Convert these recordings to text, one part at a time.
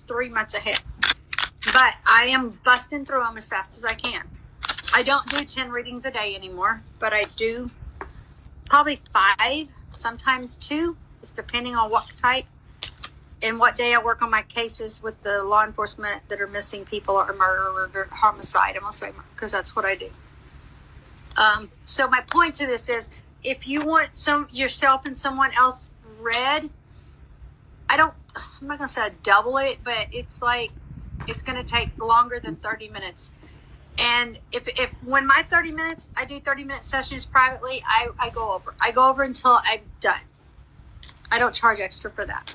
3 months ahead. But I am busting through them as fast as I can. I don't do 10 readings a day anymore, but I do probably 5, sometimes 2, just depending on what type and what day I work on my cases with the law enforcement that are missing people or murder or homicide. I'm going to say because that's what I do. So my point to this is, if you want yourself and someone else read, I'm not going to say I double it, but it's like, it's going to take longer than 30 minutes. And if when my 30 minutes, I do 30-minute sessions privately, I go over. I go over until I'm done. I don't charge extra for that.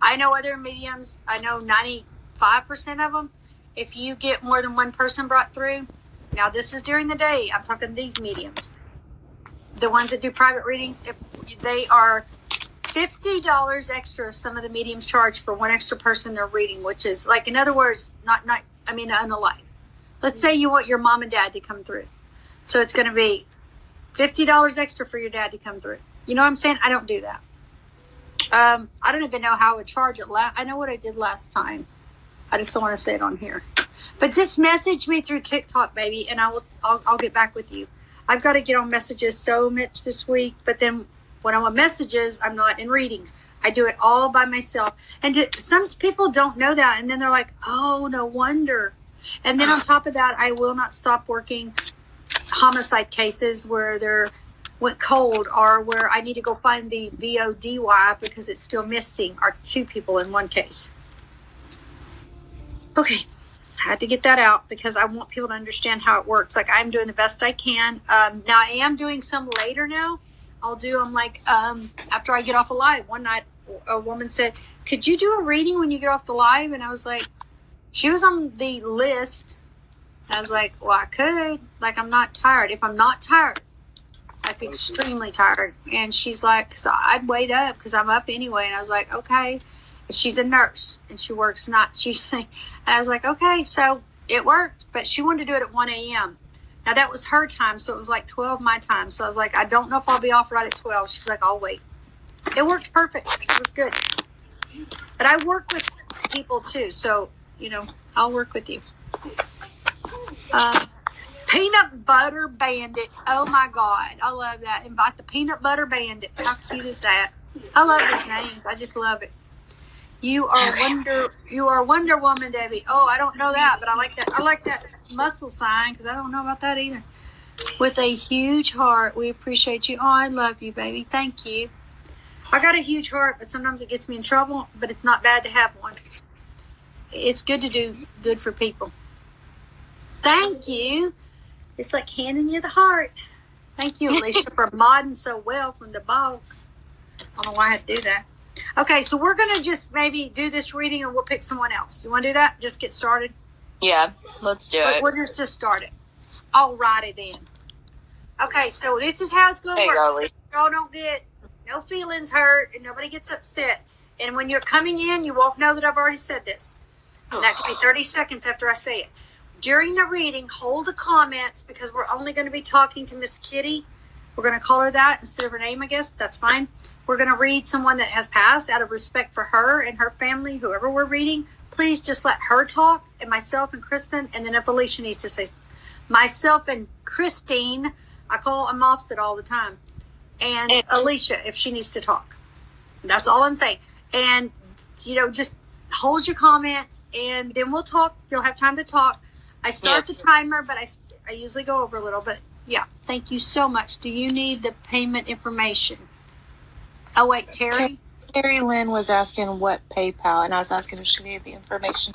I know other mediums, I know 95% of them, if you get more than one person brought through, now this is during the day, I'm talking these mediums. The ones that do private readings, if they are $50 extra, some of the mediums charge for one extra person they're reading, which is like, in other words, unalive. Let's say you want your mom and dad to come through. So it's going to be $50 extra for your dad to come through. You know what I'm saying? I don't do that. I don't even know how I would charge it. I know what I did last time. I just don't want to say it on here. But just message me through TikTok, baby, and I'll get back with you. I've got to get on messages so much this week, but then when I'm on messages, I'm not in readings. I do it all by myself. And some people don't know that, and then they're like, oh, no wonder. And then on top of that, I will not stop working homicide cases where they're went cold, or where I need to go find the VODY because it's still missing, or 2 people in one case. Okay, I had to get that out because I want people to understand how it works. Like, I'm doing the best I can. Now I am doing some later now. I'll do them like after I get off a live. One night a woman said, could you do a reading when you get off the live? And I was like, she was on the list. I was like, well, I could. Like, I'm not tired. If I'm not tired, I'm extremely tired. And she's like, so I'd wait up because I'm up anyway. And I was like, okay. And she's a nurse and she works nights. She's like, I was like, okay. So it worked, but she wanted to do it at 1 a.m. Now that was her time. So it was like 12 my time. So I was like, I don't know if I'll be off right at 12. She's like, I'll wait. It worked perfect. It was good. But I work with people too. So, I'll work with you. Peanut Butter Bandit. Oh my God. I love that. Invite the Peanut Butter Bandit. How cute is that? I love these names. I just love it. You are Wonder Woman, Debbie. Oh, I don't know that, but I like that. I like that muscle sign because I don't know about that either. With a huge heart. We appreciate you. Oh, I love you, baby. Thank you. I got a huge heart, but sometimes it gets me in trouble, but it's not bad to have one. It's good to do good for people. Thank you. It's like handing you the heart. Thank you, Alicia, for modding so well from the box. I don't know why I had to do that. Okay, so we're going to just maybe do this reading and we'll pick someone else. You want to do that? Just get started? Yeah, let's do it. We'll just start it. All righty then. Okay, so this is how it's going to work. Y'all don't get no feelings hurt and nobody gets upset. And when you're coming in, you won't know that I've already said this. And that could be 30 seconds after I say it. During the reading, hold the comments because we're only going to be talking to Miss Kitty. We're going to call her that instead of her name, I guess. That's fine. We're going to read someone that has passed out of respect for her and her family, whoever we're reading. Please just let her talk, and myself and Kristen, and then if Alicia needs to say myself and Christine, I call them opposite all the time, and Alicia if she needs to talk. That's all I'm saying. And, just hold your comments, and then we'll talk. You'll have time to talk. I start the timer, but I usually go over a little, but yeah. Thank you so much. Do you need the payment information? Oh, wait, Terry? Terry Lynn was asking what PayPal, and I was asking if she needed the information.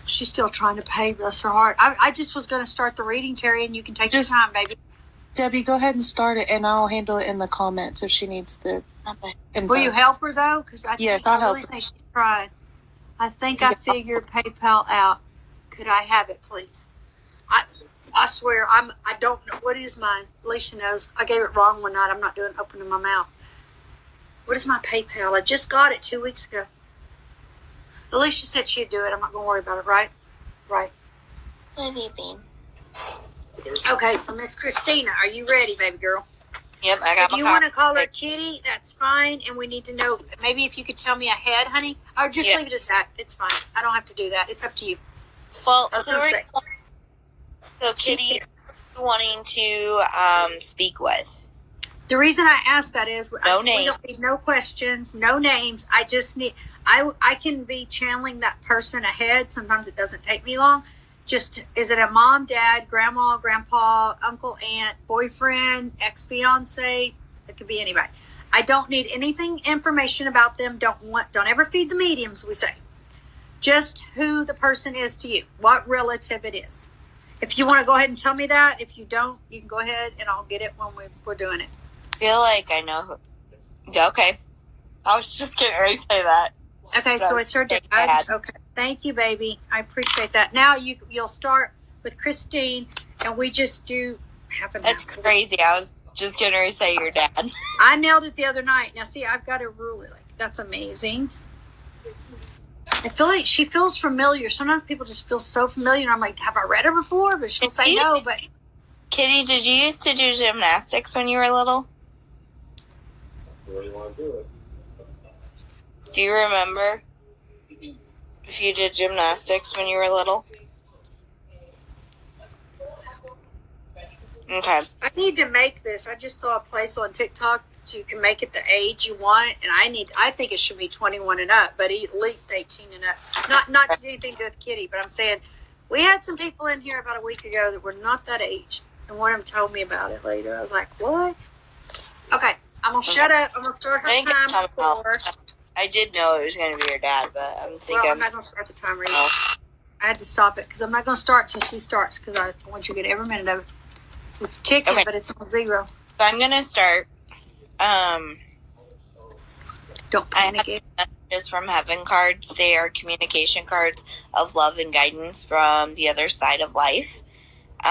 She's still trying to pay, bless her heart. I just was going to start the reading, Terry, and you can take your time, baby. Debbie, go ahead and start it, and I'll handle it in the comments if she needs the info. Will you help her, though? Because I really think she's trying. I think I figured PayPal out. Could I have it, please? I swear, I don't know. What is mine? Alicia knows. I gave it wrong one night. I'm not doing opening my mouth. What is my PayPal? I just got it 2 weeks ago. Alicia said she'd do it. I'm not going to worry about it, right? Right. Love you, Bean. Okay, so Miss Christina, are you ready, baby girl? Yep, I got if you want to call her Kitty, that's fine. And we need to know, maybe if you could tell me ahead, honey, or just leave it at that. It's fine. I don't have to do that. It's up to you. Well, say. So Kitty, wanting to speak with? The reason I ask that is we don't need no questions, no names. I just need, I can be channeling that person ahead. Sometimes it doesn't take me long. Just, is it a mom, dad, grandma, grandpa, uncle, aunt, boyfriend, ex-fiance? It could be anybody. I don't need anything information about them. Don't ever feed the mediums, we say. Just who the person is to you, what relative it is. If you want to go ahead and tell me that, if you don't, you can go ahead and I'll get it when we're doing it. I feel like I know who. Okay. I was just getting ready to say that. Okay, so it's her dad. Okay, thank you, baby. I appreciate that. Now you'll start with Christine, and we just do half an hour. That's crazy. I was just getting ready to say your dad. I nailed it the other night. Now, see, I've got to rule it. Like, that's amazing. I feel like she feels familiar. Sometimes people just feel so familiar, and I'm like, have I read her before? But she'll say no. But Kitty, did you used to do gymnastics when you were little? Where do you want to do it? Do you remember if you did gymnastics when you were little? Okay. I need to make this. I just saw a place on TikTok so you can make it the age you want, and I think it should be 21 and up, but at least 18 and up. Not to do anything to do with Kitty, but I'm saying we had some people in here about a week ago that were not that age, and one of them told me about it later. I was like, what? Okay, I'm gonna shut up. I'm gonna start her time. I did know it was going to be your dad, but I'm thinking. Well, I'm not gonna start the timer either. I had to stop it because I'm not gonna start till she starts because I want you to get every minute of it. It's ticking, but it's on 0. So I'm gonna start. Don't panic. Messages from heaven cards. They are communication cards of love and guidance from the other side of life. So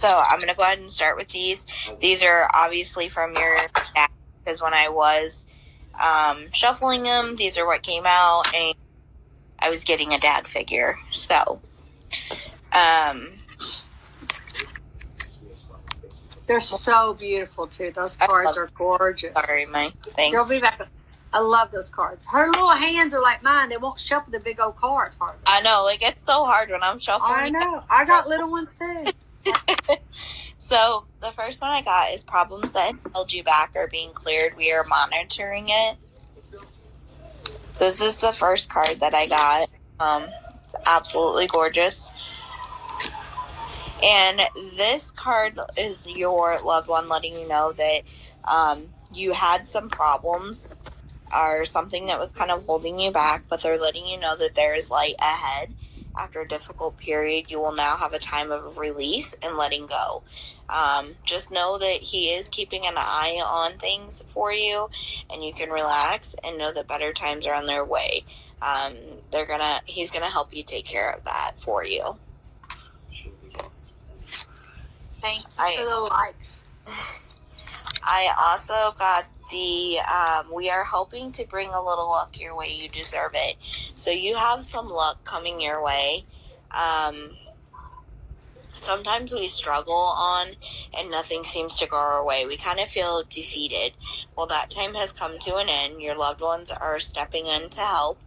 I'm gonna go ahead and start with these. These are obviously from your dad because when I was shuffling them, these are what came out, and I was getting a dad figure. So, they're so beautiful too. Those cards are gorgeous. Sorry, my thing. They'll be back. I love those cards. Her little hands are like mine. They won't shuffle the big old cards hard. I know, like it's so hard when I'm shuffling. I know. I got little ones too. So the first one I got is problems that held you back are being cleared. We are monitoring it. This is the first card that I got. It's absolutely gorgeous. And this card is your loved one letting you know that you had some problems or something that was kind of holding you back, but they're letting you know that there is light ahead. After a difficult period, you will now have a time of release and letting go. Just know that he is keeping an eye on things for you, and you can relax and know that better times are on their way. He's gonna help you take care of that for you. Thank you for the likes. I also got the, we are hoping to bring a little luck your way. You deserve it. So you have some luck coming your way. Sometimes we struggle on and nothing seems to go our way. We kind of feel defeated. Well, that time has come to an end. Your loved ones are stepping in to help.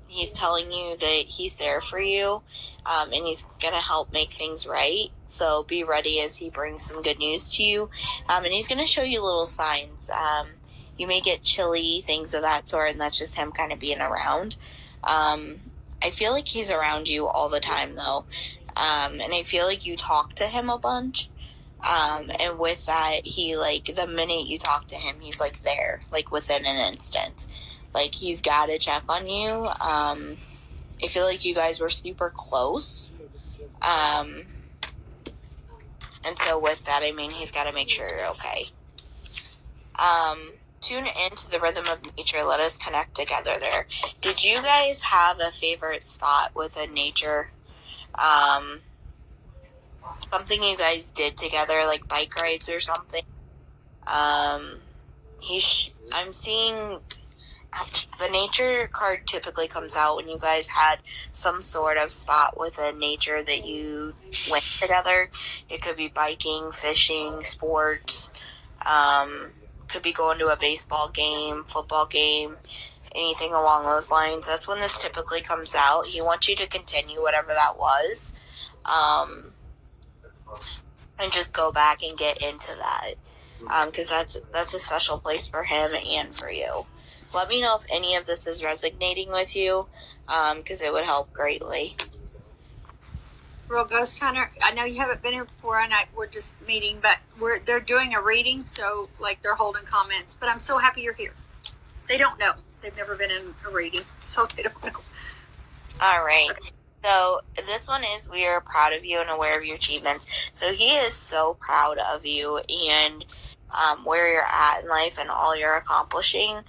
He's telling you that he's there for you, and he's going to help make things right. So be ready as he brings some good news to you. And he's going to show you little signs. You may get chilly, things of that sort, and that's just him kind of being around. I feel like he's around you all the time, though. And I feel like you talk to him a bunch. And with that, he, like, the minute you talk to him, he's, like, there, like, within an instant. Like, he's got to check on you. I feel like you guys were super close. And so with that, I mean, he's got to make sure you're okay. Tune into the rhythm of nature. Let us connect together there. Did you guys have a favorite spot with a nature? Something you guys did together, like bike rides or something? I'm seeing the nature card typically comes out when you guys had some sort of spot with a nature that you went together. It could be biking, fishing, sports, could be going to a baseball game, football game, anything along those lines. That's when this typically comes out. He wants you to continue whatever that was, and just go back and get into that, because that's a special place for him and for you. Let me know if any of this is resonating with you, because it would help greatly. Real Ghost Hunter, I know you haven't been here before, and we're just meeting, but they're doing a reading, so like they're holding comments. But I'm so happy you're here. They don't know. They've never been in a reading, so they don't know. All right. So this one is, we are proud of you and aware of your achievements. So he is so proud of you and where you're at in life and all you're accomplishing.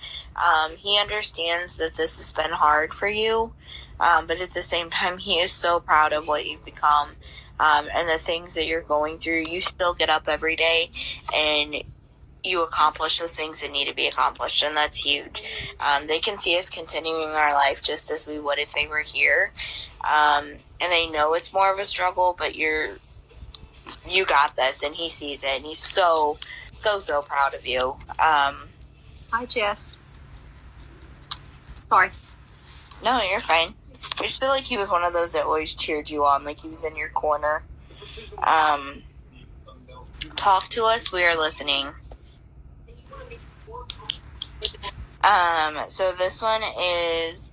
He understands that this has been hard for you, but at the same time, he is so proud of what you've become, and the things that you're going through. You still get up every day and you accomplish those things that need to be accomplished, and that's huge. They can see us continuing our life just as we would if they were here, and they know it's more of a struggle, but you got this, and he sees it, and he's so proud of you. Hi, Jess. Sorry. No, you're fine. I just feel like he was one of those that always cheered you on, like he was in your corner. Talk to us, we are listening. So this one is,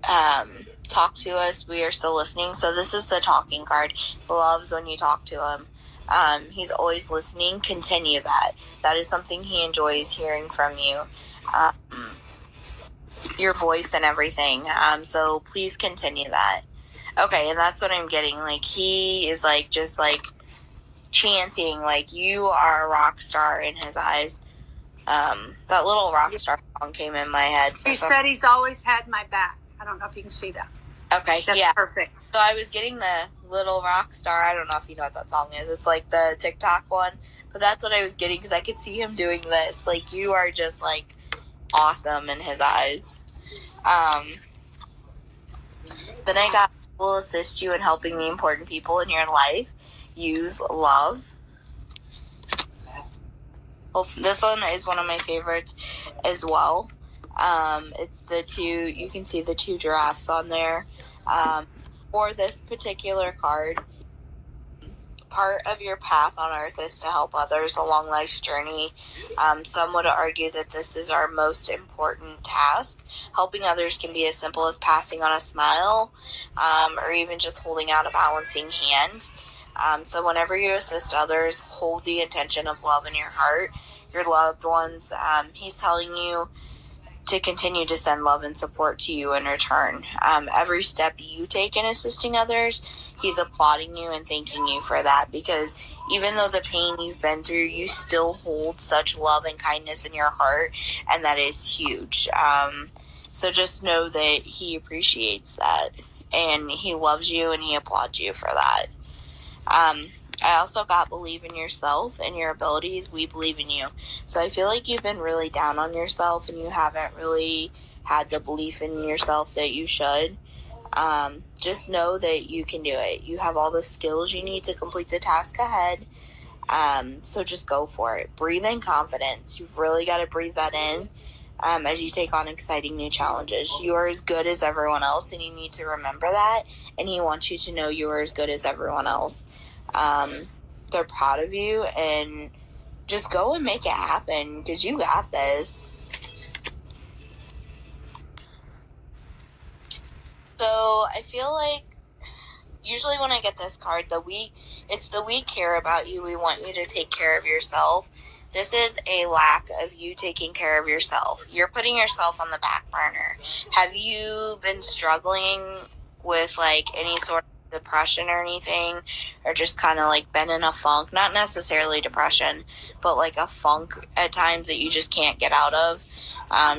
talk to us, we are still listening. So this is the talking card. He loves when you talk to him. He's always listening. Continue that. That is something he enjoys hearing from you. Your voice and everything. So please continue that. Okay, and that's what I'm getting. Like, he is like, just like chanting, like you are a rock star in his eyes. That little rock star song came in my head. He said he's always had my back. I don't know if you can see that. Okay, That's yeah. perfect. So I was getting the little rock star. I don't know if you know what that song is. It's like the Tik Tok one. But that's what I was getting, because I could see him doing this. Like, you are just, like, awesome in his eyes. Then I got, will assist you in helping the important people in your life. Use love. Well, this one is one of my favorites as well. It's the two, you can see the two giraffes on there. For this particular card, part of your path on earth is to help others along life's journey. Some would argue that this is our most important task. Helping others can be as simple as passing on a smile, or even just holding out a balancing hand. So whenever you assist others, hold the intention of love in your heart. Your loved ones, he's telling you to continue to send love and support to you in return. Every step you take in assisting others, he's applauding you and thanking you for that, because even though the pain you've been through, you still hold such love and kindness in your heart, and that is huge. So just know that he appreciates that, and he loves you, and he applauds you for that. I also got believe in yourself and your abilities. We believe in you. So I feel like you've been really down on yourself and you haven't really had the belief in yourself that you should. Just know that you can do it. You have all the skills you need to complete the task ahead. So just go for it. Breathe in confidence. You've really got to breathe that in. As you take on exciting new challenges. You are as good as everyone else, and you need to remember that, and he wants you to know you are as good as everyone else. They're proud of you, and just go and make it happen, because you got this. So I feel like usually when I get this card, it's the we care about you. We want you to take care of yourself. This is a lack of you taking care of yourself. You're putting yourself on the back burner. Have you been struggling with like any sort of depression or anything, or just kind of like been in a funk? Not necessarily depression, but like a funk at times that you just can't get out of,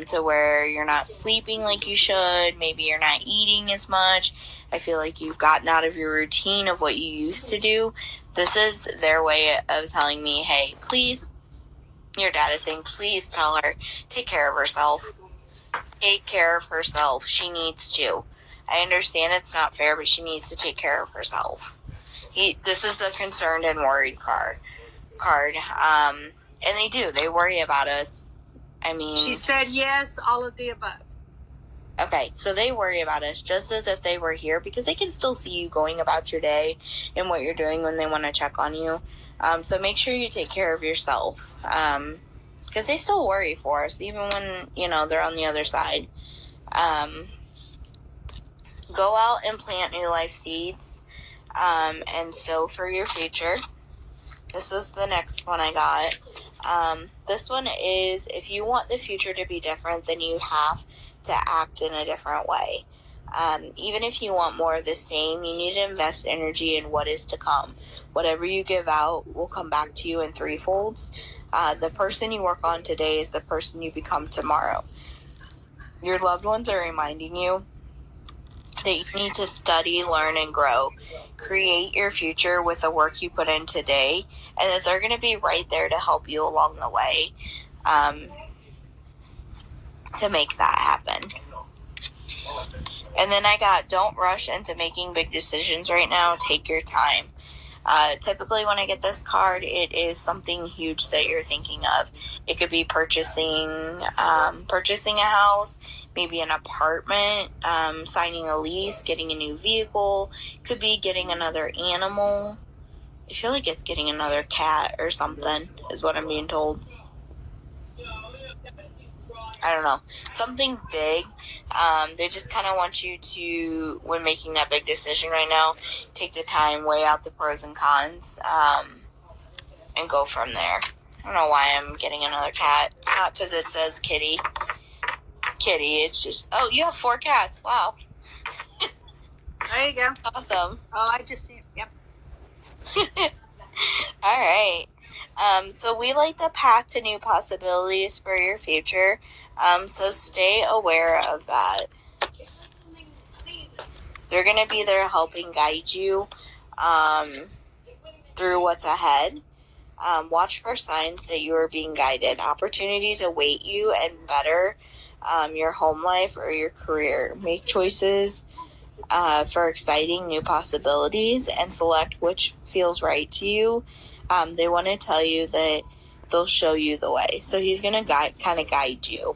to where you're not sleeping like you should. Maybe you're not eating as much. I feel like you've gotten out of your routine of what you used to do. This is their way of telling me, hey, please, your dad is saying, please tell her, take care of herself. take care of herself. She needs to. I understand it's not fair, but she needs to take care of herself. This is the concerned and worried card. And they do. They worry about us. I mean, She said yes, all of the above. okay, so they worry about us just as if they were here because they can still see you going about your day and what you're doing when they want to check on you. So make sure you take care of yourself because they still worry for us even when, they're on the other side. Go out and plant new life seeds and sow for your future. This was the next one I got. This one is, if you want the future to be different, then you have to act in a different way. Even if you want more of the same, you need to invest energy in what is to come. Whatever you give out will come back to you in threefolds. The person you work on today is the person you become tomorrow. Your loved ones are reminding you that you need to study, learn, and grow. Create your future with the work you put in today, and that they're going to be right there to help you along the way to make that happen. And then I got, don't rush into making big decisions right now. Take your time. Typically when I get this card, it is something huge that you're thinking of. It could be purchasing a house, maybe an apartment, signing a lease, getting a new vehicle. Could be getting another animal. I feel like it's getting another cat or something is what I'm being told. I don't know. Something big. They just kind of want you to, when making that big decision right now, take the time, weigh out the pros and cons, and go from there. I don't know why I'm getting another cat. It's not because it says kitty. It's just, oh, you have 4 cats. Wow. There you go. Awesome. Oh, I just see it. Yep. All right. So we light the path to new possibilities for your future. So stay aware of that. They're going to be there helping guide you through what's ahead. Watch for signs that you are being guided. Opportunities await you and better your home life or your career. Make choices for exciting new possibilities and select which feels right to you. They want to tell you that they'll show you the way. So he's going to kind of guide you.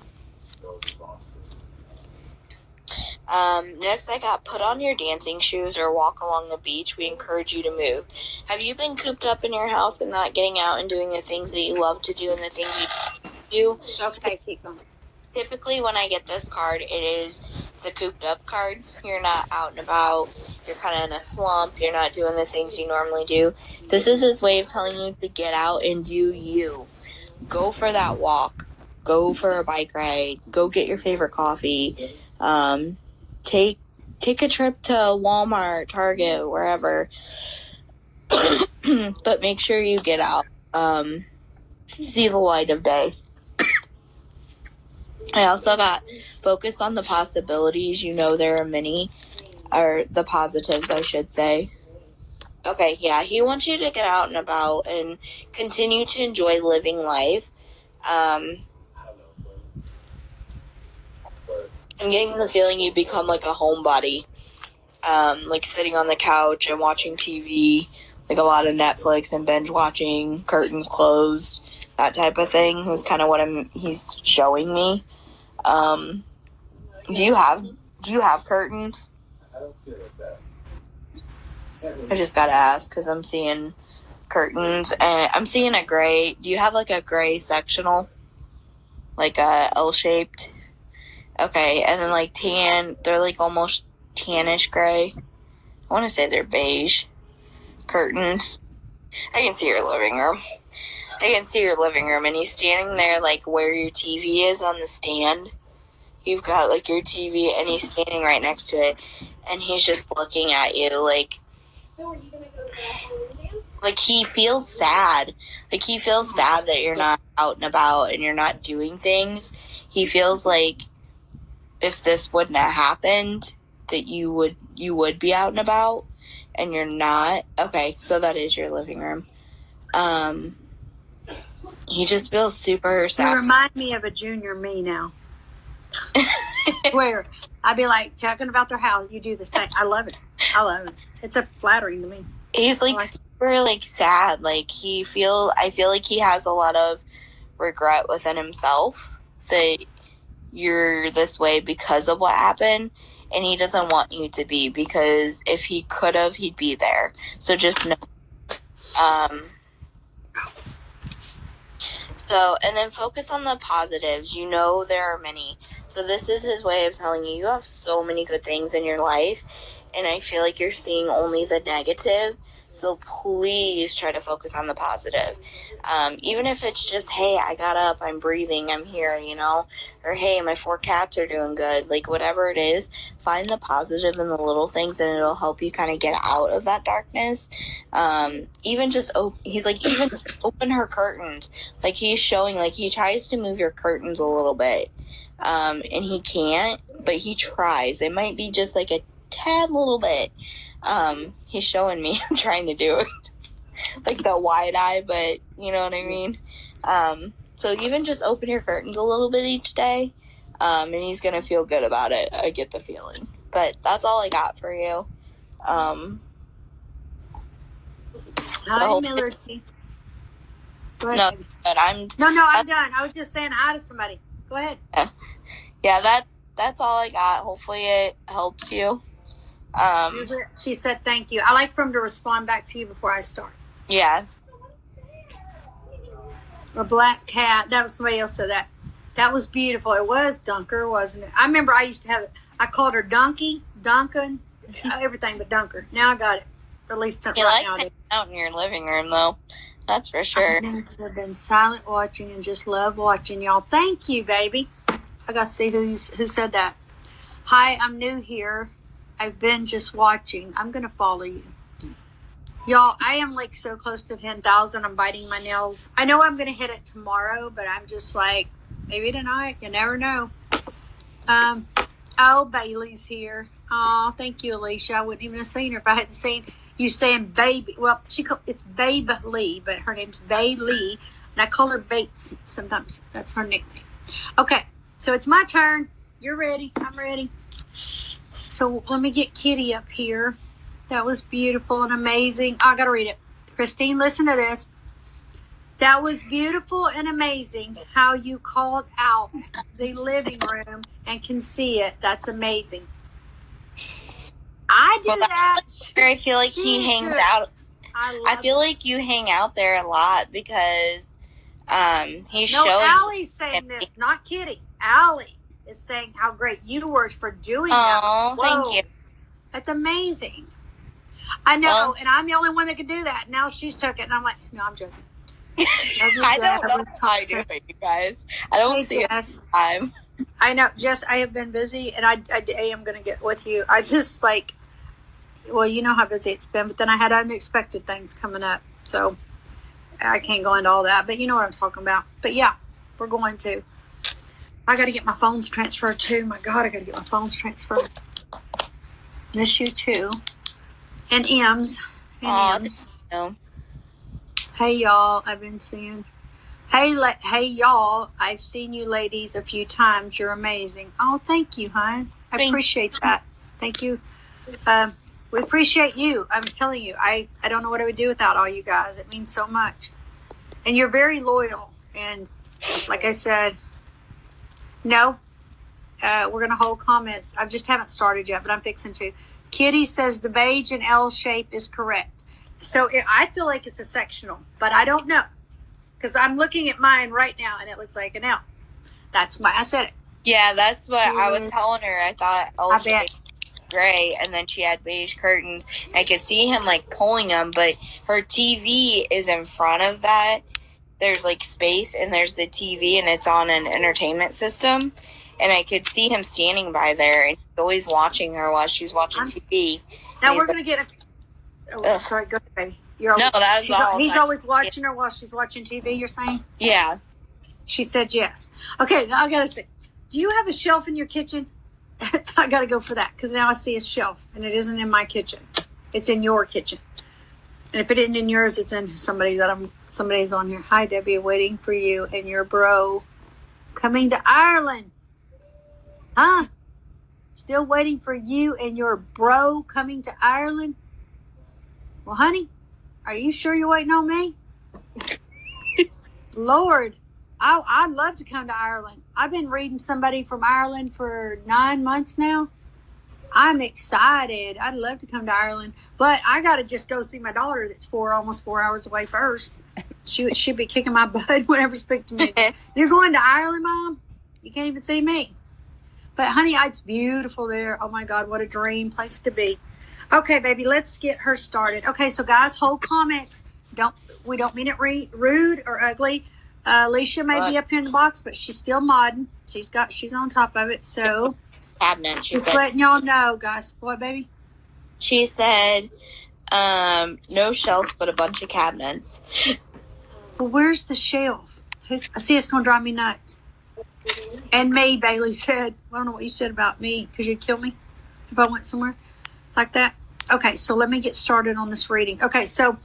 Next I got, put on your dancing shoes or walk along the beach. We encourage you to move. Have you been cooped up in your house and not getting out and doing the things that you love to do and the things you do? Okay, keep going. Typically when I get this card, it is the cooped up card. You're not out and about. You're kind of in a slump. You're not doing the things you normally do. This is his way of telling you to get out and do you. Go for that walk. Go for a bike ride. Go get your favorite coffee. Take a trip to Walmart, Target, wherever. But make sure you get out. See the light of day. I also got, focus on the possibilities. There are many, or the positives, I should say. Okay, yeah, he wants you to get out and about and continue to enjoy living life. I'm getting the feeling you become like a homebody, like sitting on the couch and watching TV, like a lot of Netflix and binge watching, curtains closed, that type of thing is kind of what he's showing me. Do you have curtains? I just gotta ask because I'm seeing curtains and I'm seeing a gray. Do you have like a gray sectional, like a L-shaped? Okay, and then like tan. They're like almost tannish gray. I want to say they're beige curtains. I can see your living room. And he's standing there like where your TV is on the stand. You've got like your TV and he's standing right next to it and he's just looking at you like he feels sad. Like he feels sad that you're not out and about and you're not doing things. He feels like if this wouldn't have happened that you would be out and about and you're not. Okay, so that is your living room. He just feels super sad. You remind me of a junior me now. Swear. I'd be like talking about their house. You do the same. I love it. It's a flattering to me. He's like super like sad. Like I feel like he has a lot of regret within himself that you're this way because of what happened, and he doesn't want you to be, because if he could have, he'd be there. So just know. So, and then focus on the positives. You know there are many. So this is his way of telling you have so many good things in your life, and I feel like you're seeing only the negative. So please try to focus on the positive. Even if it's just, hey, I got up, I'm breathing, I'm here, you know, or hey, my 4 cats are doing good. Like whatever it is, find the positive in the little things, and it'll help you kind of get out of that darkness. Even just he's like, even open her curtains. Like he's showing, like he tries to move your curtains a little bit, and he can't, but he tries. It might be just like a tad little bit. He's showing me I'm trying to do it. Like the wide eye, but you know what I mean? So even just open your curtains a little bit each day, and he's going to feel good about it. I get the feeling. But that's all I got for you. Hi, Millerty. Go ahead. No, Baby. but I'm done. I was just saying hi to somebody. Go ahead. Yeah, that's all I got. Hopefully it helps you. She said thank you. I like for him to respond back to you before I start. Yeah. A black cat. That was somebody else said that. That was beautiful. It was Dunker, wasn't it? I remember I used to have it. I called her Donkey, Duncan, everything but Dunker. Now I got it. At least He likes hanging out in your living room, though. That's for sure. I've been silent watching and just love watching y'all. Thank you, baby. I got to see who said that. Hi, I'm new here. I've been just watching. I'm going to follow you. Y'all, I am like so close to 10,000. I'm biting my nails. I know I'm going to hit it tomorrow, but I'm just like, maybe tonight. You never know. Oh, Bailey's here. Oh, thank you, Alicia. I wouldn't even have seen her if I hadn't seen you saying baby. Well, it's Babe Lee, but her name's Bailey, and I call her Bates sometimes. That's her nickname. Okay, so it's my turn. You're ready. I'm ready. So let me get Kitty up here. That was beautiful and amazing. I got to read it. Christine, listen to this. That was beautiful and amazing how you called out the living room and can see it. That's amazing. I do that. I feel like he hangs out. I feel like you hang out there a lot because he's showing. No, Allie's saying this, not Kitty. Allie is saying how great you were for doing that. Oh, thank you. That's amazing. I know, and I'm the only one that can do that. Now she's took it, and I'm like, no, I'm joking. I don't know how I do it, you guys. I don't see it time. I know, Jess, I have been busy, and I am going to get with you. I just like, well, you know how busy it's been, but then I had unexpected things coming up, so I can't go into all that, but you know what I'm talking about. But yeah, we're going to. I got to get my phones transferred too. My God, I got to get my phones transferred. Miss you too. And M's. And M's. No. Hey, y'all. I've been seeing. Hey, y'all. I've seen you ladies a few times. You're amazing. Oh, thank you, hon. I appreciate that. Thank you. We appreciate you. I'm telling you, I don't know what I would do without all you guys. It means so much. And you're very loyal. And like I said, no, we're going to hold comments. I just haven't started yet, but I'm fixing to. Kitty says the beige and L shape is correct. So I feel like it's a sectional, but I don't know. Because I'm looking at mine right now, and it looks like an L. That's why I said it. Yeah, that's what I was telling her. I thought L shape gray, and then she had beige curtains. I could see him like pulling them, but her TV is in front of that. There's like space, and there's the TV, and it's on an entertainment system. And I could see him standing by there, and he's always watching her while she's watching TV. Now we're going to get a... Oh, sorry, go ahead, baby. He's always watching her while she's watching TV, you're saying? Yeah. She said yes. Okay, now I got to say, do you have a shelf in your kitchen? I got to go for that, because now I see a shelf, and it isn't in my kitchen. It's in your kitchen. And if it isn't in yours, it's in somebody's on here. Hi, Debbie, waiting for you and your bro coming to Ireland. Huh? Still waiting for you and your bro coming to Ireland. Well, honey, are you sure you're waiting on me? Lord, I'd love to come to Ireland. I've been reading somebody from Ireland for 9 months now. I'm excited. I'd love to come to Ireland, but I got to just go see my daughter that's almost 4 hours away first. She'd be kicking my butt whenever speak to me. You're going to Ireland, Mom? You can't even see me. But, honey, it's beautiful there. Oh, my God, what a dream place to be. Okay, baby, let's get her started. Okay, so, guys, hold comments. We don't mean it rude or ugly. Alicia may be up here in the box, but she's still modding. She's on top of it. So Cabinet. Just letting y'all know, guys. What, baby? She said, no shelves, but a bunch of cabinets. Well, where's the shelf? I see it's gonna drive me nuts. And me, Bailey said. I don't know what you said about me, because you'd kill me if I went somewhere like that. Okay, so let me get started on this reading. Okay, so.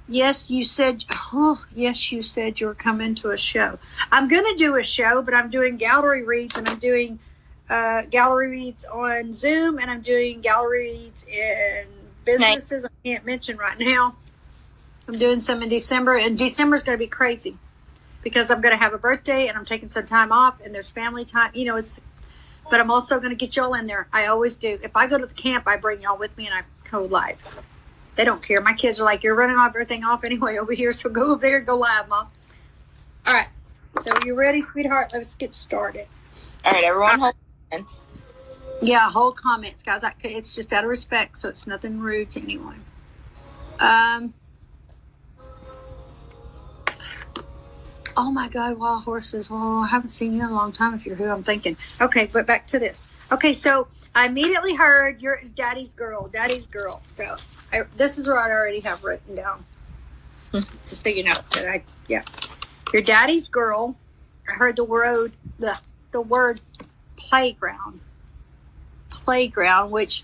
Yes, you said you were coming to a show. I'm going to do a show, but I'm doing gallery reads, and I'm doing gallery reads on Zoom, and I'm doing gallery reads in businesses I can't mention right now. I'm doing some in December, and December's going to be crazy because I'm going to have a birthday, and I'm taking some time off, and there's family time. But I'm also going to get y'all in there. I always do. If I go to the camp, I bring y'all with me, and I go live. They don't care. My kids are like, you're running everything off anyway over here, so go over there and go live, Mom. All right. So you ready, sweetheart? Let's get started. All right, everyone hold comments. Yeah, hold comments, guys. It's just out of respect, so it's nothing rude to anyone. Oh, my God, wild horses. Well, I haven't seen you in a long time if you're who I'm thinking. Okay, but back to this. Okay, so I immediately heard you're daddy's girl. So this is what I already have written down. Just so you know that your daddy's girl. I heard the word playground, which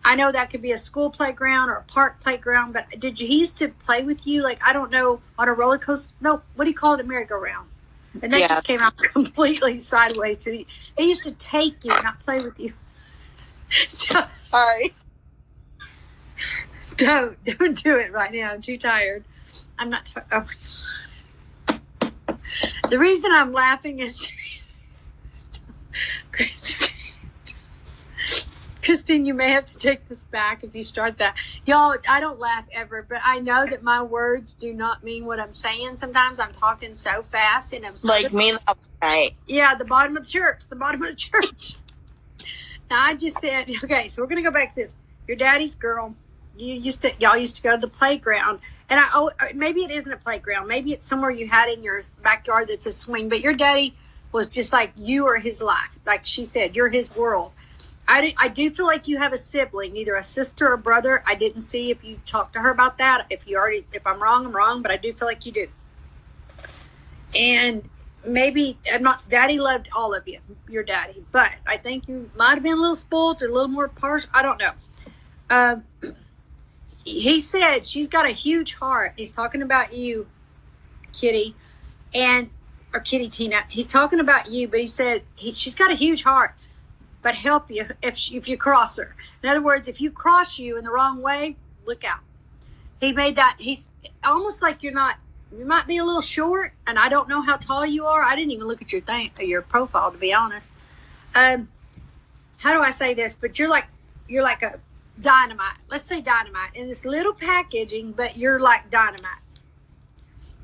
I know that could be a school playground or a park playground. But he used to play with you? Like, I don't know, on a roller coaster? No, what do you call it? A merry-go-round. And that just came out completely sideways. So he used to take you, not play with you. So, Sorry. Don't do it right now. I'm too tired. I'm not tired. Oh. The reason I'm laughing is Christine, you may have to take this back if you start that. Y'all, I don't laugh ever, but I know that my words do not mean what I'm saying. Sometimes I'm talking so fast and I'm so like me that night. Yeah, the bottom of the church. Now I just said, okay, so we're gonna go back to this. Your daddy's girl. Y'all used to go to the playground, and maybe it isn't a playground. Maybe it's somewhere you had in your backyard that's a swing. But your daddy was just like you are his life. Like she said, you're his world. I do feel like you have a sibling, either a sister or brother. I didn't see if you talked to her about that. If I'm wrong, I'm wrong. But I do feel like you do. And maybe Daddy loved all of you, your daddy. But I think you might have been a little spoiled or a little more partial. I don't know. He said she's got a huge heart. He's talking about you, Kitty, or Kitty Tina. He's talking about you, but he said she's got a huge heart, but help you if you cross her. In other words, if you cross you in the wrong way, look out. He made that. He's almost like you might be a little short, and I don't know how tall you are. I didn't even look at your profile, to be honest. How do I say this? But you're like a dynamite. Let's say dynamite in this little packaging, but you're like dynamite.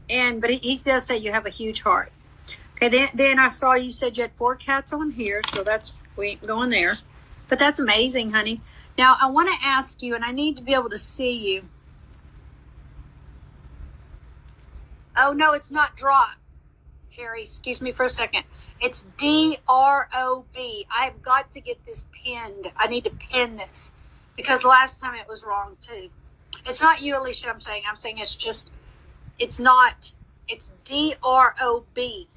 But he does say you have a huge heart. Okay, then I saw you said you had 4 cats on here, so we ain't going there. But that's amazing, honey. Now I want to ask you, and I need to be able to see you. Oh no, it's not drop. Terry, excuse me for a second. It's D-R-O-B. I have got to get this pinned. I need to pin this. Because last time it was wrong too. It's not you, Alicia, I'm saying it's not. It's D-R-O-B.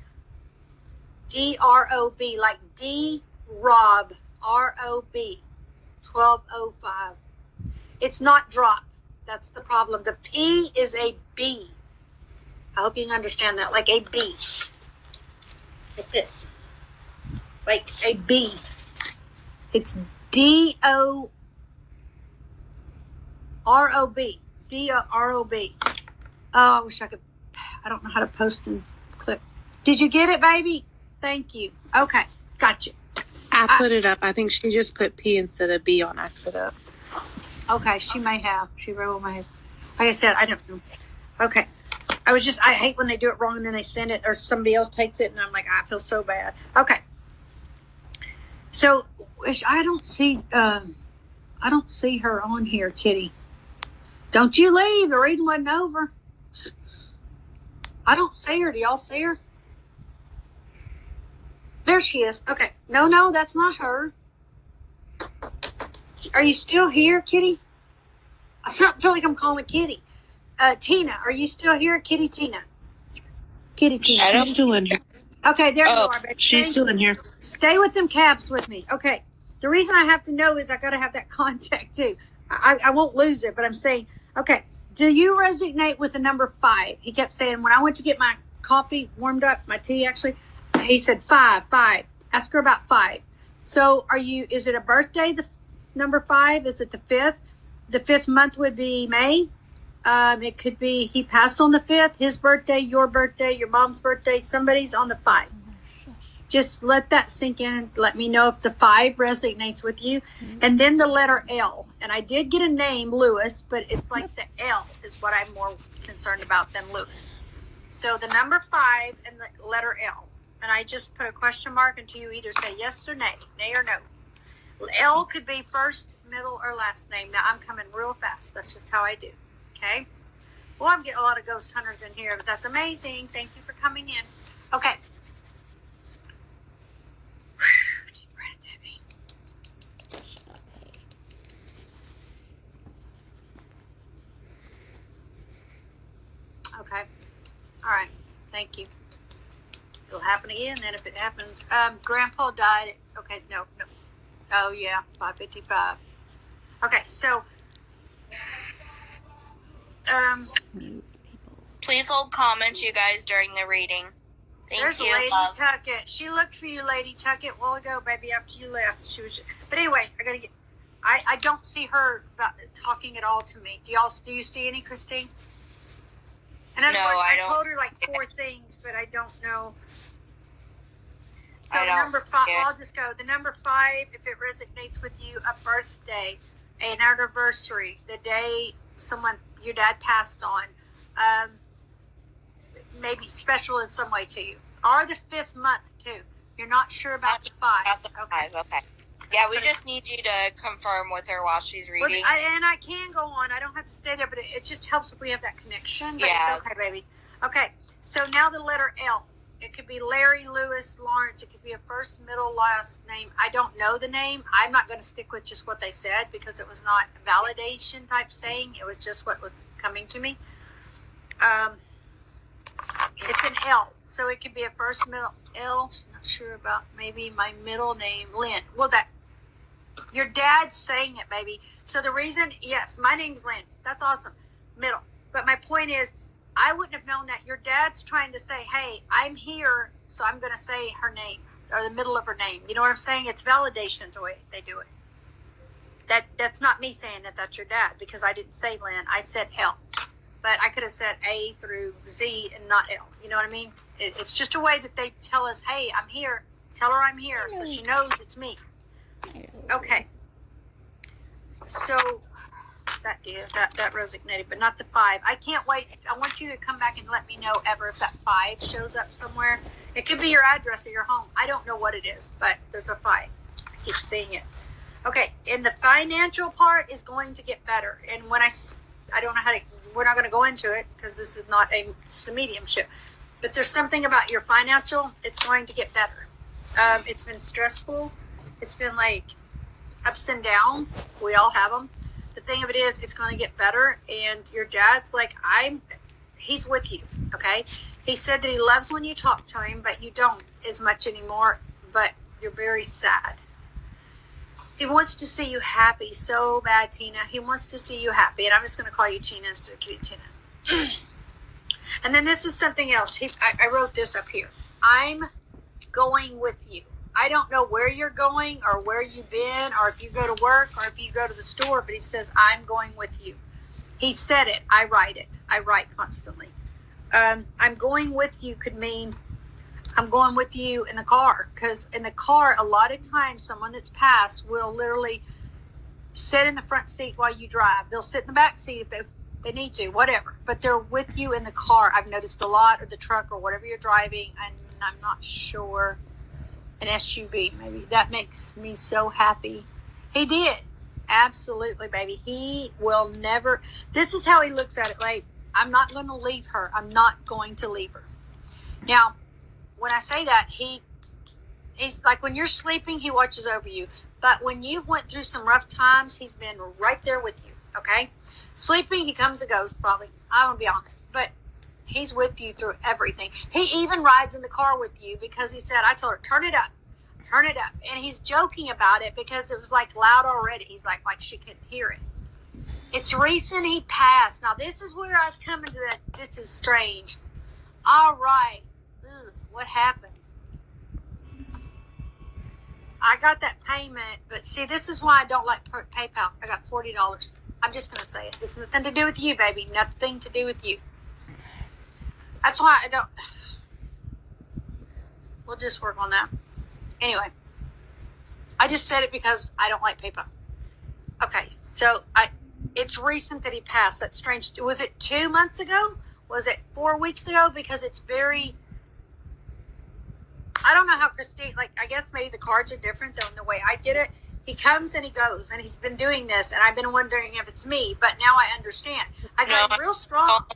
D-R-O-B, like D-Rob, R-O-B, 1205. It's not drop. That's the problem. The P is a B. I hope you can understand that, like a B. Like this. Like a B. It's DOROB. DOROB. Oh, I wish I could. I don't know how to post and click. Did you get it, baby? Thank you. Okay, gotcha. I put it up. I think she just put P instead of B on accident. Okay, she may have. She wrote my. Like I said, I don't know. Okay. I hate when they do it wrong and then they send it or somebody else takes it and I'm like, I feel so bad. Okay. So I don't see her on here, Kitty. Don't you leave. The reading wasn't over. I don't see her. Do y'all see her? There she is. Okay. No, that's not her. Are you still here, Kitty? I feel like I'm calling Kitty. Tina, are you still here? Kitty Tina. Kitty Tina. She's still in here. Okay, there you are, baby. She's still in here. Stay with them cabs with me. Okay. The reason I have to know is I got to have that contact too. I won't lose it, but I'm saying, okay, do you resonate with the number 5? He kept saying, when I went to get my coffee warmed up, my tea actually, he said 5. Ask her about 5. So is it a birthday, the number 5? Is it the 5th? The 5th month would be May. It could be he passed on the 5th, his birthday, your mom's birthday, somebody's on the 5. Just let that sink in and let me know if the 5 resonates with you. And then the letter L. And I did get a name, Lewis, but it's like the L is what I'm more concerned about than Lewis. So the number 5 and the letter L. And I just put a question mark until you either say yes or nay or no. L could be first, middle, or last name. Now I'm coming real fast. That's just how I do. Okay. Well, I'm getting a lot of ghost hunters in here, but that's amazing. Thank you for coming in. Okay. Deep breath, Debbie. Okay. All right. Thank you. It'll happen again then if it happens. Grandpa died. Okay. No. Oh, yeah. 5:55. Okay. So, Please hold comments, you guys, during the reading. There's Lady Tuckett. She looked for you, Lady Tuckett, a while ago, baby, after you left. But anyway, I don't see her talking at all to me. Do you see any, Christine? In other words, I told her like 4 things, but I don't know. So number 5, I'll just go. The number 5, if it resonates with you, a birthday, an anniversary, the day your dad passed on, maybe special in some way to you, or the 5th month too. You're not sure about the 5. About the 5, okay. Yeah, we just need you to confirm with her while she's reading. And I can go on. I don't have to stay there, but it just helps if we have that connection. But yeah. It's okay, baby. Okay, so now the letter L. It could be Larry, Lewis, Lawrence. It could be a first, middle, last name. I don't know the name. I'm not going to stick with just what they said because it was not a validation type saying. It was just what was coming to me. It's an L. So it could be a first, middle, L. Not sure about maybe my middle name, Lynn. Well, your dad's saying it, baby. So the reason, yes, my name's Lynn. That's awesome. Middle. But my point is, I wouldn't have known that. Your dad's trying to say, hey, I'm here, so I'm going to say her name, or the middle of her name. You know what I'm saying? It's validation the way they do it. That's not me saying that that's your dad, because I didn't say Lynn. I said L. But I could have said A through Z and not L. You know what I mean? It's just a way that they tell us, hey, I'm here. Tell her I'm here, so she knows it's me. Okay. So that resonated, but not the 5. I can't wait. I want you to come back and let me know ever if that 5 shows up somewhere. It could be your address or your home. I don't know what it is, but there's a 5. I keep seeing it. Okay, and the financial part is going to get better. And when I don't know how to, we're not going to go into it because this is not it's a mediumship. But there's something about your financial, it's going to get better. It's been stressful. It's been like ups and downs. We all have them. The thing of it is, it's going to get better. And your dad's like, he's with you. Okay. He said that he loves when you talk to him, but you don't as much anymore, but you're very sad. He wants to see you happy so bad, Tina. He wants to see you happy. And I'm just going to call you Tina instead of Kitty Tina. And then this is something else. I wrote this up here. I'm going with you. I don't know where you're going or where you've been or if you go to work or if you go to the store, but he says, I'm going with you. He said it. I write it. I write constantly. I'm going with you could mean I'm going with you in the car, because in the car, a lot of times someone that's passed will literally sit in the front seat while you drive. They'll sit in the back seat if they need to, whatever. But they're with you in the car. I've noticed a lot, or the truck, or whatever you're driving. And I'm not sure, an SUV maybe. That makes me so happy. He did. Absolutely, baby. He will never. This is how he looks at it. Like, I'm not going to leave her. I'm not going to leave her. Now, when I say that, he's like, when you're sleeping, he watches over you. But when you've went through some rough times, he's been right there with you. Okay? Sleeping, he comes and goes, probably. I'm going to be honest. But he's with you through everything. He even rides in the car with you because he said, I told her, turn it up. Turn it up. And he's joking about it because it was like loud already. He's like she couldn't hear it. It's recent he passed. Now, this is where I was coming to that. This is strange. All right. Ugh, what happened? I got that payment, but see, this is why I don't like PayPal. I got $40. I'm just going to say it. It's nothing to do with you, baby. Nothing to do with you. That's why I don't. We'll just work on that. Anyway, I just said it because I don't like PayPal. Okay, so it's recent that he passed. That's strange. Was it 2 months ago? Was it 4 weeks ago? Because it's very, I don't know how Christine, like, I guess maybe the cards are different than the way I get it. He comes and he goes, and he's been doing this, and I've been wondering if it's me, but now I understand. I got real strong.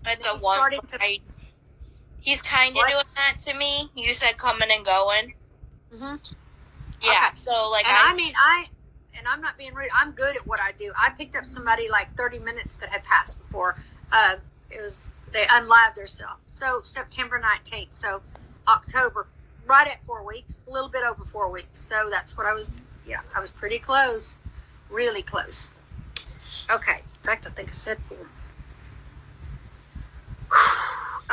He's kind of doing that to me. You said coming and going. Mm-hmm. Yeah. Okay. So, like, and I'm not being rude. I'm good at what I do. I picked up somebody like 30 minutes that had passed before. They unlived themselves. So September 19th. So October, right at 4 weeks, a little bit over 4 weeks. So that's what I was pretty close, really close. Okay. In fact, I think I said 4.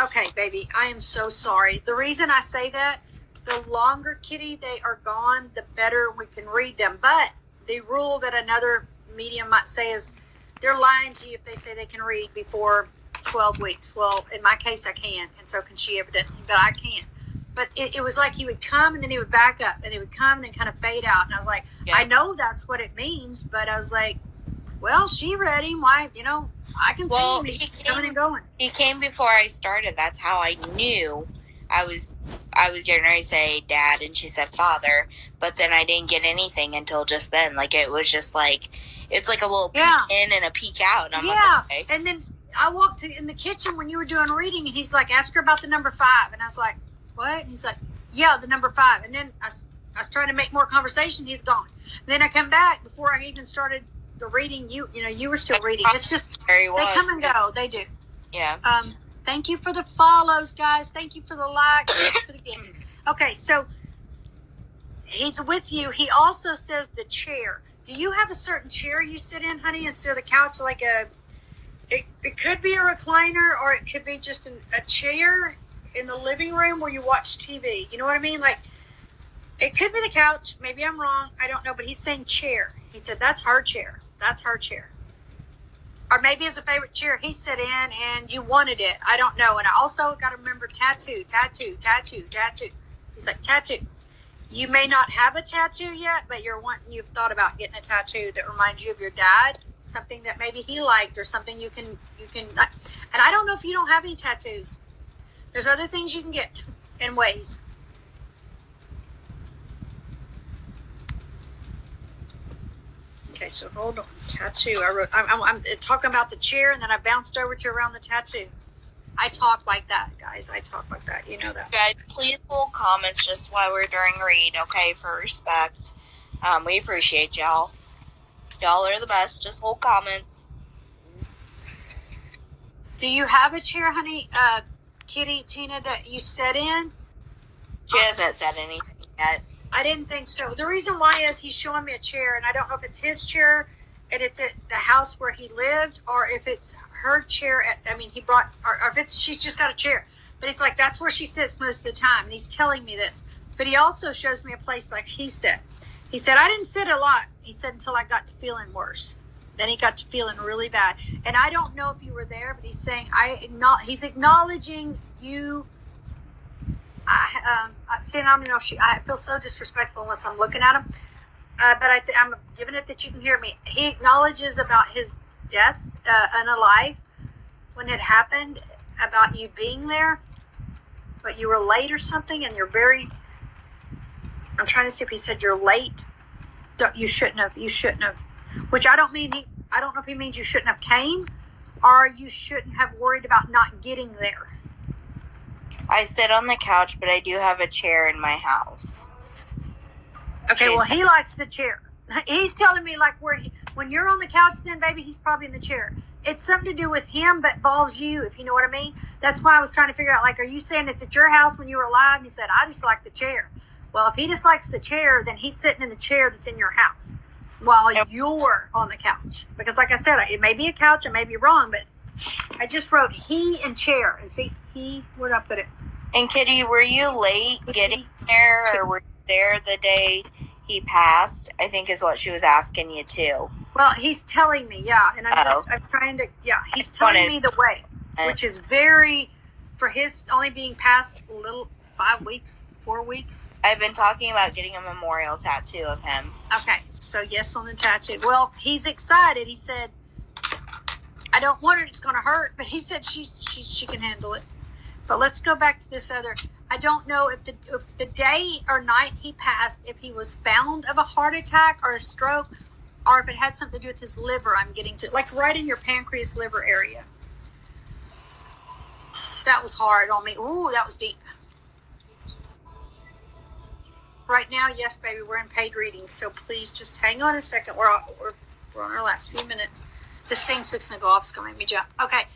Okay, baby, I am so sorry. The reason I say that, the longer, Kitty, they are gone, the better we can read them. But the rule that another medium might say is they're lying to you if they say they can read before 12 weeks. Well, in my case, I can, and so can she evidently, but I can't. But it was like he would come and then he would back up, and he would come and then kind of fade out. And I was like, yeah. I know that's what it means, but I was like, well, she read him. Why, I can see him. He's coming and going. He came before I started. That's how I knew I was getting ready to say dad, and she said father, but then I didn't get anything until just then. Like, it was just like, it's like a little peek in and a peek out. And I'm like, okay. And then I walked in the kitchen when you were doing reading, and he's like, ask her about the number 5. And I was like, what? And he's like, yeah, the number 5. And then I was trying to make more conversation. He's gone. And then I come back before I even started the reading. You were still reading. It's just, they come and go. They do. Yeah. Thank you for the follows, guys. Thank you for the likes. Thank you for the gifts. Okay, so he's with you. He also says the chair. Do you have a certain chair you sit in, honey, instead of the couch? Like it could be a recliner, or it could be just a chair in the living room where you watch TV. You know what I mean? Like, it could be the couch. Maybe I'm wrong. I don't know. But he's saying chair. He said, that's her chair. That's her chair. Or maybe it's a favorite chair he sat in and you wanted it. I don't know. And I also got to remember tattoo. He's like, tattoo. You may not have a tattoo yet, but you've thought about getting a tattoo that reminds you of your dad. Something that maybe he liked, or something you can. And I don't know if you don't have any tattoos. There's other things you can get in ways. Okay, so hold on. Tattoo. I'm talking about the chair, and then I bounced over to around the tattoo. I talk like that, guys. I talk like that. You know that. Guys, please hold comments just while we're during read, okay, for respect. We appreciate y'all. Y'all are the best. Just hold comments. Do you have a chair, honey, Kitty, Tina, that you sit in? She hasn't said anything yet. I didn't think so. The reason why is he's showing me a chair, and I don't know if it's his chair and it's at the house where he lived, or if it's her chair he brought, or if she's just got a chair. But it's like, that's where she sits most of the time. And he's telling me this. But he also shows me a place like he said. He said, I didn't sit a lot. He said, until I got to feeling worse. Then he got to feeling really bad. And I don't know if you were there, but he's saying, he's acknowledging you. I don't know if I feel so disrespectful unless I'm looking at him. But I'm giving it that you can hear me. He acknowledges about his death, unalive, when it happened, about you being there, but you were late or something, and I'm trying to see if he said you're late. You shouldn't have. Which I don't know if he means you shouldn't have came, or you shouldn't have worried about not getting there. I sit on the couch, but I do have a chair in my house. Okay, well, he likes the chair. He's telling me, like, when you're on the couch, then, baby, he's probably in the chair. It's something to do with him, but involves you, if you know what I mean. That's why I was trying to figure out, like, are you saying it's at your house when you were alive? And he said, I just like the chair. Well, if he just likes the chair, then he's sitting in the chair that's in your house while you're on the couch. Because, like I said, it may be a couch, I may be wrong, but I just wrote he and chair. And see, where'd I put it? And Kitty, were you late getting there, or were you there the day he passed? I think is what she was asking you too. Well, he's telling me, yeah, and I'm trying to, he's telling me the way, which is very, for his only being past 4 weeks. I've been talking about getting a memorial tattoo of him. Okay, so yes on the tattoo. Well, he's excited. He said, I don't want it, it's going to hurt, but he said she can handle it. But let's go back to this other. I don't know if the day or night he passed, if he was found of a heart attack or a stroke, or if it had something to do with his liver. I'm getting to, like, right in your pancreas liver area. That was hard on me. Ooh, that was deep. Right now, yes, baby, we're in paid readings, so please just hang on a second. We're on our last few minutes. This thing's fixing to go off. It's going to make me jump. Okay.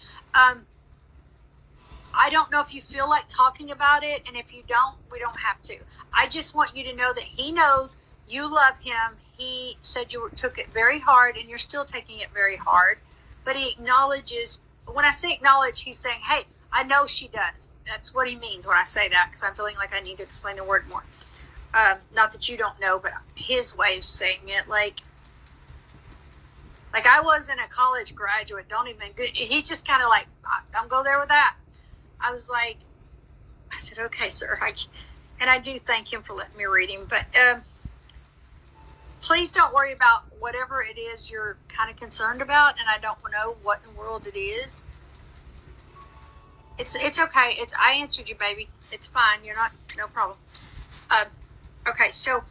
I don't know if you feel like talking about it, and if you don't, we don't have to. I just want you to know that he knows you love him. He said you took it very hard, and you're still taking it very hard. But he acknowledges, when I say acknowledge, he's saying, hey, I know she does. That's what he means when I say that, because I'm feeling like I need to explain the word more. Not that you don't know, but his way of saying it, like I wasn't a college graduate. He's just kind of like, don't go there with that. I said, okay, sir. And I do thank him for letting me read him. But please don't worry about whatever it is you're kind of concerned about. And I don't know what in the world it is. It's okay. I answered you, baby. It's fine. You're not, no problem. Okay, so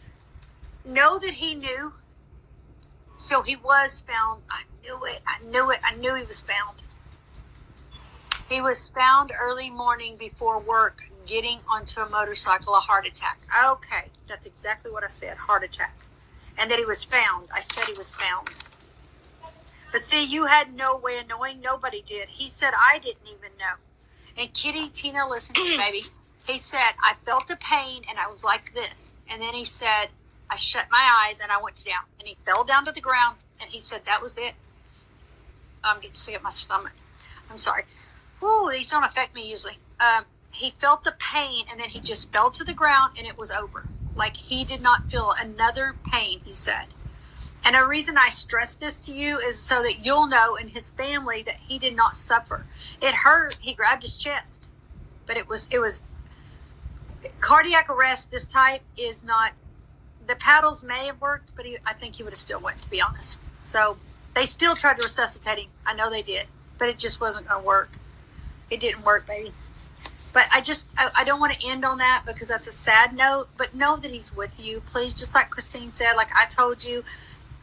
know that he knew. So he was found. I knew it. I knew he was found. He was found early morning before work, getting onto a motorcycle, a heart attack. Okay, that's exactly what I said, heart attack. And that he was found. I said he was found. But see, you had no way of knowing. Nobody did. He said, I didn't even know. And Kitty, Tina, listen to me, baby. He said, I felt a pain and I was like this. And then he said, I shut my eyes and I went down. And he fell down to the ground. And he said, that was it. I'm getting sick at my stomach. I'm sorry. Ooh, these don't affect me usually. He felt the pain and then he just fell to the ground and it was over. Like he did not feel another pain, he said. And the reason I stress this to you is so that you'll know in his family that he did not suffer. It hurt. He grabbed his chest. But it was cardiac arrest. This type is not, the paddles may have worked, but I think he would have still went, to be honest. So they still tried to resuscitate him. I know they did, but it just wasn't going to work. It didn't work, baby. But I don't want to end on that because that's a sad note, but know that he's with you. Please, just like Christine said, like I told you,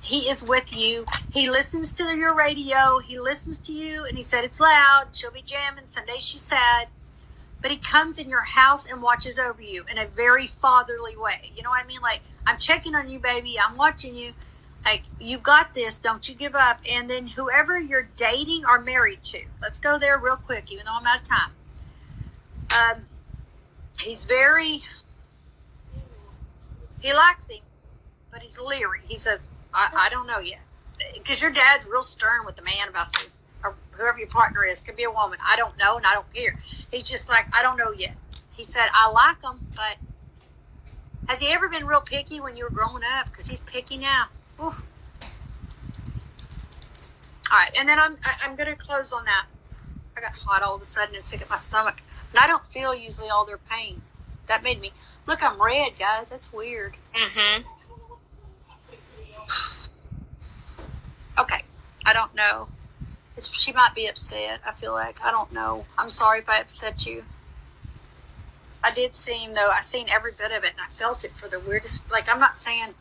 he is with you. He listens to your radio. He listens to you, and he said it's loud. She'll be jamming. Sunday she's sad. But he comes in your house and watches over you in a very fatherly way. You know what I mean? Like, I'm checking on you, baby. I'm watching you. Like, you got this. Don't you give up. And then whoever you're dating or married to, let's go there real quick, even though I'm out of time. He's he likes him, but he's leery. He said, I don't know yet. Because your dad's real stern with the man about you, or whoever your partner is. Could be a woman. I don't know, and I don't care. He's just like, I don't know yet. He said, I like him, but Has he ever been real picky when you were growing up? Because he's picky now. Ooh. All right, and then I'm going to close on that. I got hot all of a sudden and sick at my stomach. And I don't feel usually all their pain. That made me... Look, I'm red, guys. That's weird. Mm-hmm. Okay. I don't know. She might be upset, I feel like. I don't know. I'm sorry if I upset you. I did seem, though, I seen every bit of it, and I felt it for the weirdest... Like, I'm not saying...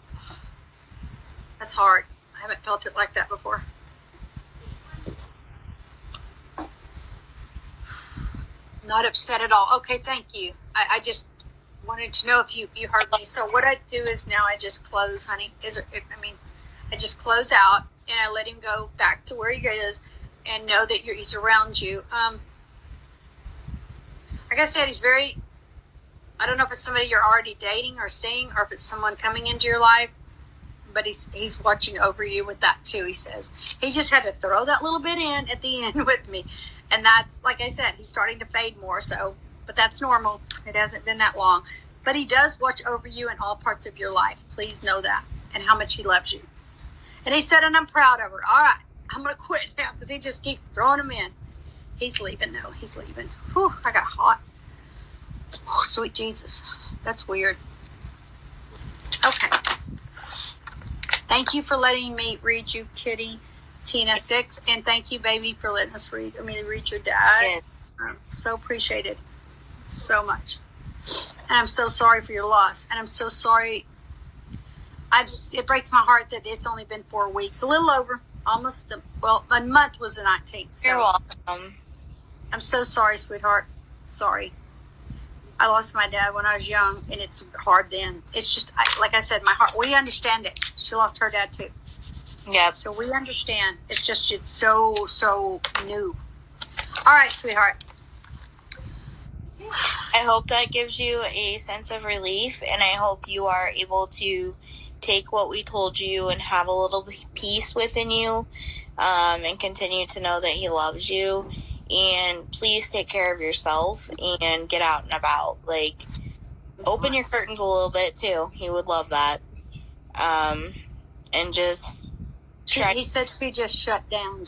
That's hard. I haven't felt it like that before. Not upset at all. Okay, thank you. I just wanted to know if you heard me. So what I do is now I just close, honey. I just close out and I let him go back to where he is and know that he's around you. Like I said, he's very... I don't know if it's somebody you're already dating or seeing or if it's someone coming into your life, but he's watching over you with that too, he says. He just had to throw that little bit in at the end with me. And that's, like I said, he's starting to fade more so, but that's normal. It hasn't been that long. But he does watch over you in all parts of your life. Please know that and how much he loves you. And he said, and I'm proud of her. All right, I'm going to quit now because he just keeps throwing them in. He's leaving, though. He's leaving. Whew, I got hot. Oh, sweet Jesus. That's weird. Okay. Thank you for letting me read you, Kitty Tina 6. And thank you, baby, for letting us read your dad. Yes. So appreciated. So much. And I'm so sorry for your loss. And I'm so sorry. It breaks my heart that it's only been 4 weeks. A little over. Almost. A month was the 19th. So You're welcome. I'm so sorry, sweetheart. Sorry. I lost my dad when I was young, and it's hard then. It's just, like I said, my heart, we understand it. She lost her dad, too. Yep. So we understand. It's just, it's so new. All right, sweetheart. I hope that gives you a sense of relief, and I hope you are able to take what we told you and have a little peace within you, and continue to know that he loves you. And please take care of yourself and get out and about. Like, open your curtains a little bit too. He would love that. And just try. He said she just shut down.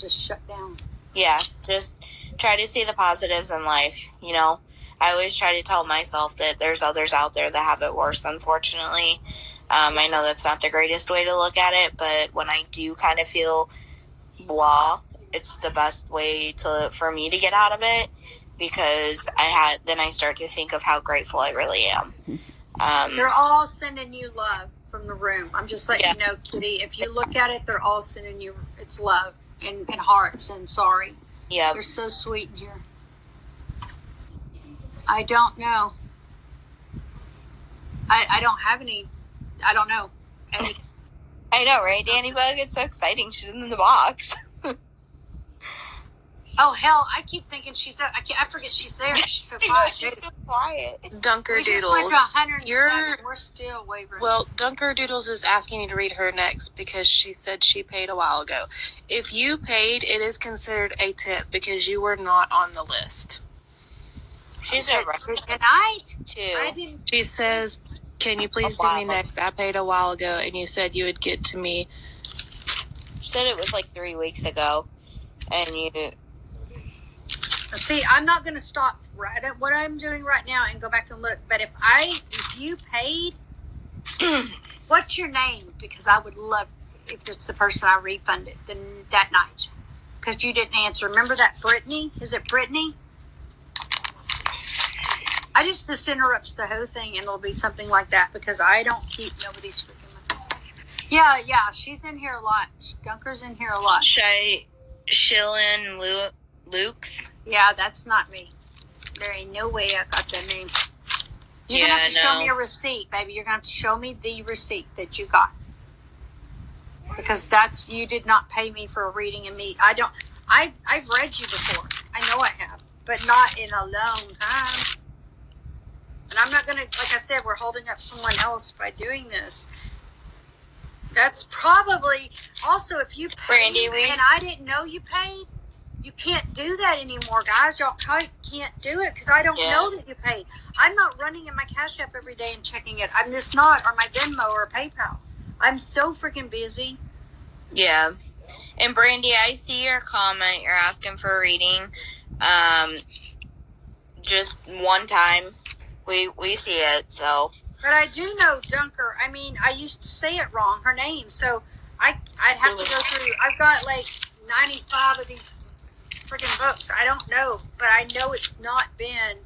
Yeah, just try to see the positives in life. You know, I always try to tell myself that there's others out there that have it worse, unfortunately. I know that's not the greatest way to look at it, but when I do kind of feel blah, it's the best way for me to get out of it, because then I start to think of how grateful I really am. They're all sending you love from the room. I'm just letting you know, Kitty, if you look at it, they're all sending you, it's love and hearts and sorry. Yeah. They're so sweet in here. I don't know. I don't have any, I don't know. I know, right, Danny Bug? It's so exciting. She's in the box. Oh, hell, I keep thinking I forget she's there. She's so quiet. She's so quiet. Dunker We just went Doodles. to 107. We're still wavering. Well, Dunker Doodles is asking you to read her next because she said she paid a while ago. If you paid, it is considered a tip because you were not on the list. She's a tonight too. I didn't. She says, "Can you please do me next? I paid a while ago, and you said you would get to me." She said it was like 3 weeks ago, and you. See, I'm not going to stop right at what I'm doing right now and go back and look. But if you paid, what's your name? Because I would love if it's the person I refunded that night. Because you didn't answer. Remember that Brittany? Is it Brittany? This interrupts the whole thing, and it'll be something like that because I don't keep nobody's freaking. Yeah, she's in here a lot. Dunker's in here a lot. Shillin Luke's. Yeah, that's not me. There ain't no way I got that name. You're gonna have to show me a receipt, baby. You're gonna have to show me the receipt that you got. Because you did not pay me for a reading and me. I've read you before. I know I have. But not in a long time. And I'm not gonna, like I said, we're holding up someone else by doing this. That's probably, also if you paid Brandy, and I didn't know you paid, you can't do that anymore, guys. Y'all can't do it because I don't know that you paid. I'm not running in my Cash App every day and checking it. I'm just not, or my Venmo or PayPal. I'm so freaking busy. Yeah. And Brandy, I see your comment. You're asking for a reading. Just one time. We see it, so. But I do know Junker. I mean, I used to say it wrong, her name. So I'd have to go through. I've got like 95 of these freaking books. I don't know, but I know it's not been.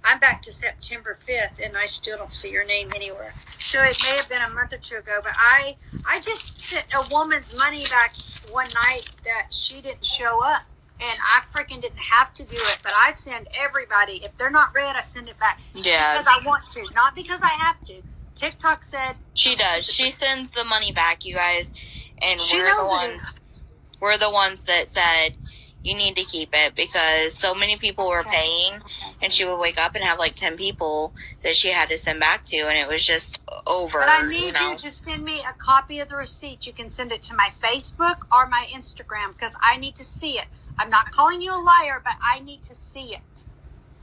I'm back to September 5th, and I still don't see your name anywhere. So it may have been a month or two ago, but I just sent a woman's money back one night that she didn't show up, and I freaking didn't have to do it, but I send everybody. If they're not read, I send it back. Yeah. Because I want to, not because I have to. TikTok said... She does. She sends the money back, you guys, and we're the ones that said... You need to keep it because so many people were paying, and she would wake up and have like 10 people that she had to send back to, and it was just over. But I need you to send me a copy of the receipt. You can send it to my Facebook or my Instagram because I need to see it. I'm not calling you a liar, but I need to see it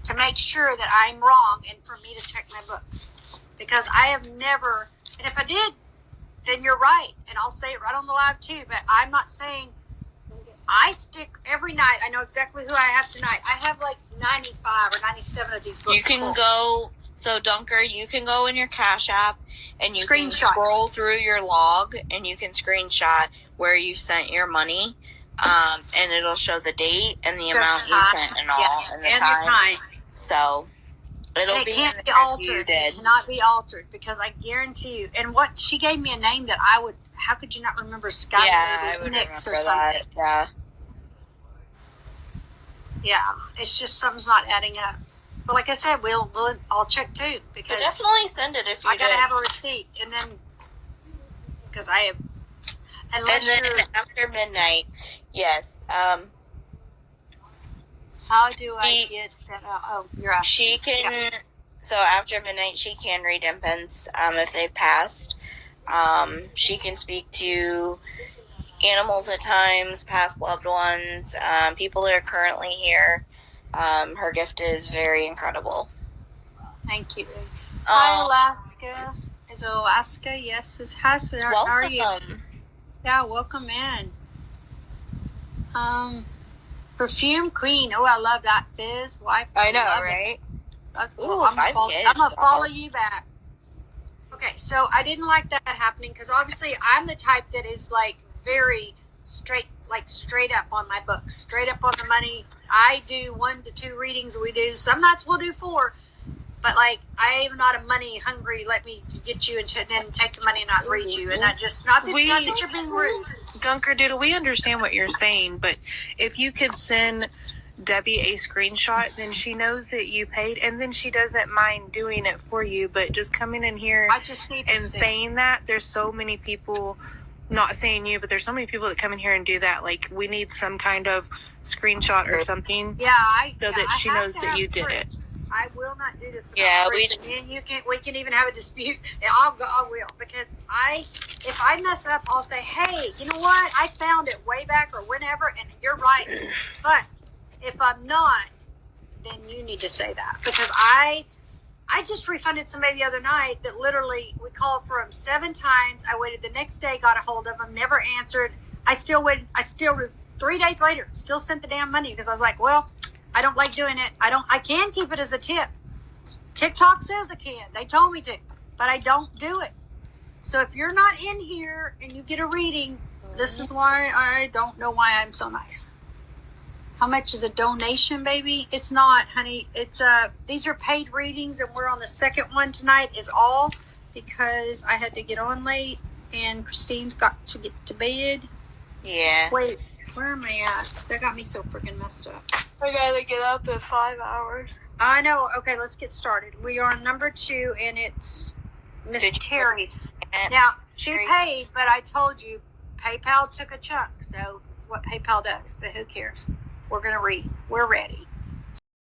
to make sure that I'm wrong and for me to check my books. Because I have never, and if I did, then you're right, and I'll say it right on the live too, but I'm not saying... I stick every night. I know exactly who I have tonight. I have like 95 or 97 of these books. You can go, so Dunker, you can go in your Cash App and you can scroll through your log and you can screenshot where you sent your money. And it'll show the date and the amount you sent and all, and the time. So it'll be can't be altered. It cannot be altered because I guarantee you. And what she gave me a name that I would. How could you not remember Sky? Yeah, I would remember that. Yeah. Yeah, it's just something's not adding up. But like I said, I'll check too because but definitely send it if you. I gotta have a receipt, and then because I have. And then after midnight, yes. How do I get that out? Oh, you're asking. She can. Yeah. So after midnight, she can read infants if they've passed. She can speak to animals at times, past loved ones, people that are currently here. Her gift is very incredible. Thank you. Hi, Alaska. Is it Alaska? Yes, it's Hassan. How are you? Yeah, welcome in. Perfume Queen. Oh, I love that. Fizz wife. I know, right? That's cool. I'm gonna follow you back. Okay, so I didn't like that happening because obviously I'm the type that is like very straight up on my books, straight up on the money. I do 1 to 2 readings. We do some nights we'll do 4, but like I am not a money hungry. Let me get you and then take the money and not read you, and not that you're being rude. Gunker Doodle, we understand what you're saying, but if you could send Debbie a screenshot, then she knows that you paid, and then she doesn't mind doing it for you. But just coming in here and saying that, there's so many people, not saying you, but there's so many people that come in here and do that. Like, we need some kind of screenshot or something, so that she knows that you did it. I will not do this. We can even have a dispute. I will, because if I mess up, I'll say, hey, you know what? I found it way back or whenever, and you're right. But if I'm not, then you need to say that, because I just refunded somebody the other night that literally we called for him 7 times. I waited the next day, got a hold of him, never answered. I still 3 days later, still sent the damn money because I was like, well, I don't like doing it. I can keep it as a tip. TikTok says I can. They told me to, but I don't do it. So if you're not in here and you get a reading, this is why I don't know why I'm so nice. How much is a donation, baby? It's not, honey. It's these are paid readings, and we're on the second one tonight. Is all because I had to get on late, and Christine's got to get to bed. Yeah. Wait, where am I at? That got me so freaking messed up. I gotta get up in 5 hours. I know. Okay, let's get started. We are on number 2, and it's Miss Terry. Now she paid, but I told you PayPal took a chunk, so it's what PayPal does. But who cares? We're going to read. We're ready.